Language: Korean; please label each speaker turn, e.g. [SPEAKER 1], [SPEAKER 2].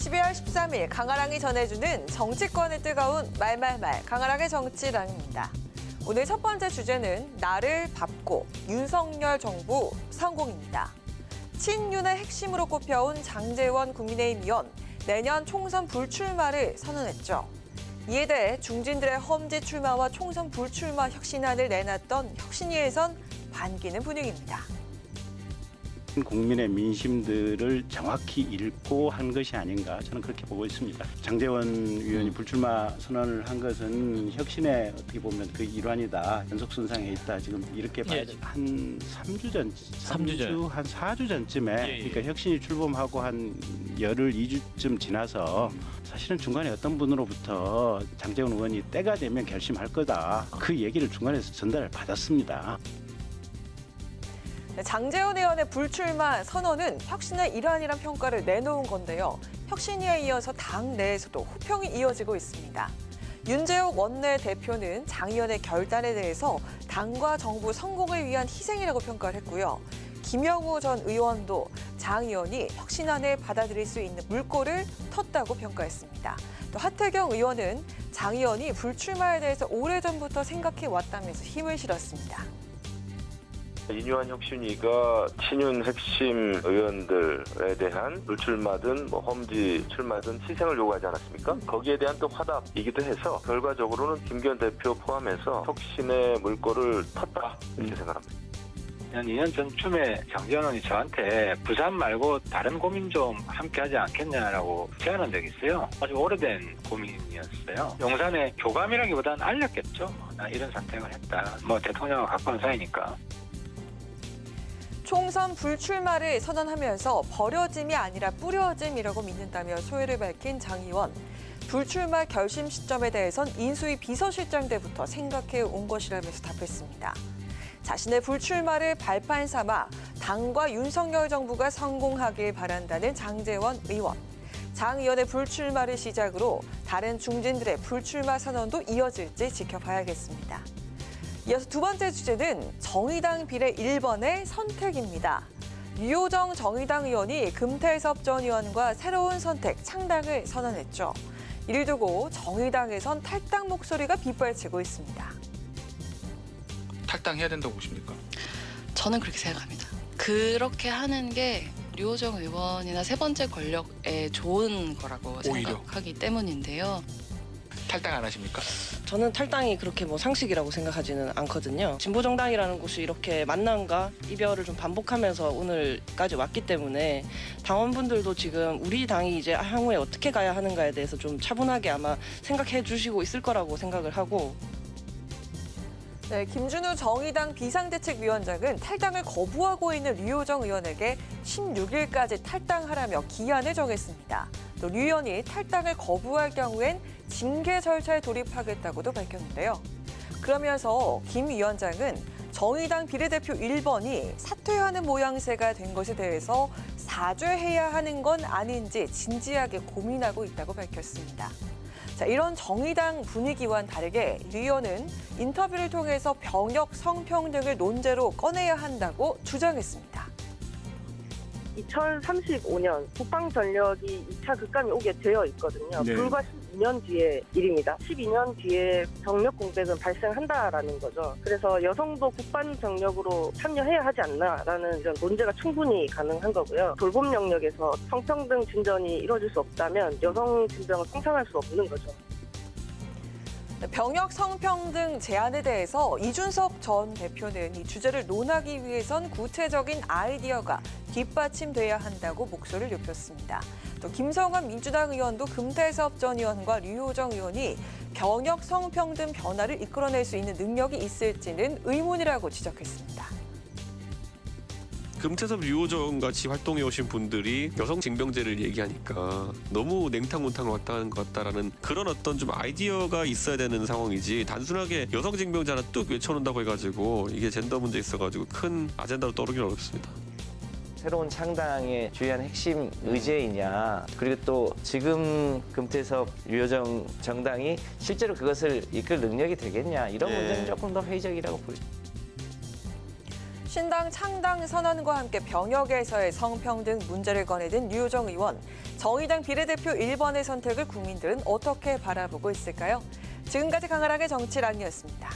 [SPEAKER 1] 12월 13일 강아랑이 전해주는 정치권의 뜨거운 말말말 강아랑의 정치랑입니다. 오늘 첫 번째 주제는 나를 밟고 윤석열 정부 성공입니다. 친윤의 핵심으로 꼽혀온 장제원 국민의힘 의원 내년 총선 불출마를 선언했죠. 이에 대해 중진들의 험지 출마와 총선 불출마 혁신안을 내놨던 혁신위에선 반기는 분위기입니다.
[SPEAKER 2] 국민의 민심들을 정확히 읽고 한 것이 아닌가 저는 그렇게 보고 있습니다. 장제원 의원이 불출마 선언을 한 것은 혁신의 어떻게 보면 그 일환이다. 연속선상에 있다. 지금 이렇게 봐야죠. 한 3주 전, 한 4주 전쯤에 그러니까 혁신이 출범하고 한 열흘 2주쯤 지나서 사실은 중간에 어떤 분으로부터 장제원 의원이 때가 되면 결심할 거다. 그 얘기를 중간에서 전달을 받았습니다.
[SPEAKER 1] 장제원 의원의 불출마 선언은 혁신의 일환이란 평가를 내놓은 건데요. 혁신위에 이어서 당 내에서도 호평이 이어지고 있습니다. 윤재욱 원내대표는 장 의원의 결단에 대해서 당과 정부 성공을 위한 희생이라고 평가를 했고요. 김영우 전 의원도 장 의원이 혁신안을 받아들일 수 있는 물꼬를 텄다고 평가했습니다. 또 하태경 의원은 장 의원이 불출마에 대해서 오래전부터 생각해 왔다면서 힘을 실었습니다.
[SPEAKER 3] 인유한 혁신위가 친윤 핵심 의원들에 대한 불출마든 험지 출마든 희생을 요구하지 않았습니까? 거기에 대한 또 화답이기도 해서 결과적으로는 김기현 대표 포함해서 혁신의 물꼬를 텄다 이렇게 생각합니다.
[SPEAKER 4] 2년 전쯤에 장제원 의원이 저한테 부산 말고 다른 고민 좀 함께 하지 않겠냐라고 제안한 적이 있어요. 아주 오래된 고민이었어요. 용산의 교감이라기보다는 알렸겠죠. 나 이런 선택을 했다. 대통령과 가까운 사이니까.
[SPEAKER 1] 총선 불출마를 선언하면서 버려짐이 아니라 뿌려짐이라고 믿는다며 소회를 밝힌 장 의원. 불출마 결심 시점에 대해선 인수위 비서실장 때부터 생각해 온 것이라면서 답했습니다. 자신의 불출마를 발판 삼아 당과 윤석열 정부가 성공하길 바란다는 장제원 의원. 장 의원의 불출마를 시작으로 다른 중진들의 불출마 선언도 이어질지 지켜봐야겠습니다. 이어서 두 번째 주제는 정의당 비례 1번의 선택입니다. 류호정 정의당 의원이 금태섭 전 의원과 새로운 선택, 창당을 선언했죠. 이를 두고 정의당에선 탈당 목소리가 빗발치고 있습니다.
[SPEAKER 5] 탈당해야 된다고 보십니까?
[SPEAKER 6] 저는 그렇게 생각합니다. 그렇게 하는 게 류호정 의원이나 세 번째 권력에 좋은 거라고
[SPEAKER 5] 오히려.
[SPEAKER 6] 생각하기 때문인데요.
[SPEAKER 5] 탈당 안 하십니까?
[SPEAKER 7] 저는 탈당이 그렇게 상식이라고 생각하지는 않거든요. 진보정당이라는 곳이 이렇게 만남과 이별을 좀 반복하면서 오늘까지 왔기 때문에 당원분들도 지금 우리 당이 이제 향후에 어떻게 가야 하는가에 대해서 좀 차분하게 아마 생각해 주시고 있을 거라고 생각을 하고.
[SPEAKER 1] 네, 김준우 정의당 비상대책위원장은 탈당을 거부하고 있는 류호정 의원에게 16일까지 탈당하라며 기한을 정했습니다. 또 류 의원이 탈당을 거부할 경우엔 징계 절차에 돌입하겠다고도 밝혔는데요. 그러면서 김 위원장은 정의당 비례대표 1번이 사퇴하는 모양새가 된 것에 대해서 사죄해야 하는 건 아닌지 진지하게 고민하고 있다고 밝혔습니다. 자, 이런 정의당 분위기와는 다르게 류 의원은 인터뷰를 통해서 병역 성평등을 논제로 꺼내야 한다고 주장했습니다.
[SPEAKER 8] 2035년 국방 전력이 2차 급감이 오게 되어 있거든요.
[SPEAKER 2] 네.
[SPEAKER 8] 불과 12년 뒤의 일입니다. 12년 뒤에 병력 공백은 발생한다라는 거죠. 그래서 여성도 국방 병력으로 참여해야 하지 않나라는 이런 논제가 충분히 가능한 거고요. 돌봄 영역에서 성평등 진전이 이루어질 수 없다면 여성 진정을 상상할 수 없는 거죠.
[SPEAKER 1] 병역 성평등 제안에 대해서 이준석 전 대표는 이 주제를 논하기 위해선 구체적인 아이디어가 뒷받침돼야 한다고 목소리를 높였습니다. 또 김성환 민주당 의원도 금태섭 전 의원과 류호정 의원이 병역 성평등 변화를 이끌어낼 수 있는 능력이 있을지는 의문이라고 지적했습니다.
[SPEAKER 9] 금태섭 류호정 같이 활동해 오신 분들이 여성 징병제를 얘기하니까 너무 냉탕문탕을 왔다 하는 것 같다라는 그런 어떤 좀 아이디어가 있어야 되는 상황이지 단순하게 여성 징병제 하나 뚝 외쳐놓는다고 해가지고 이게 젠더 문제 있어가지고 큰 아젠다로 떠오르기는 어렵습니다.
[SPEAKER 10] 새로운 창당의 주요한 핵심 의제이냐, 그리고 또 지금 금태섭 류호정 정당이 실제로 그것을 이끌 능력이 되겠냐, 이런 문제는 조금 더 회의적이라고 보입니다.
[SPEAKER 1] 신당 창당 선언과 함께 병역에서의 성평등 문제를 꺼내든 류호정 의원. 정의당 비례대표 1번의 선택을 국민들은 어떻게 바라보고 있을까요? 지금까지 강하랑의 정치란이었습니다.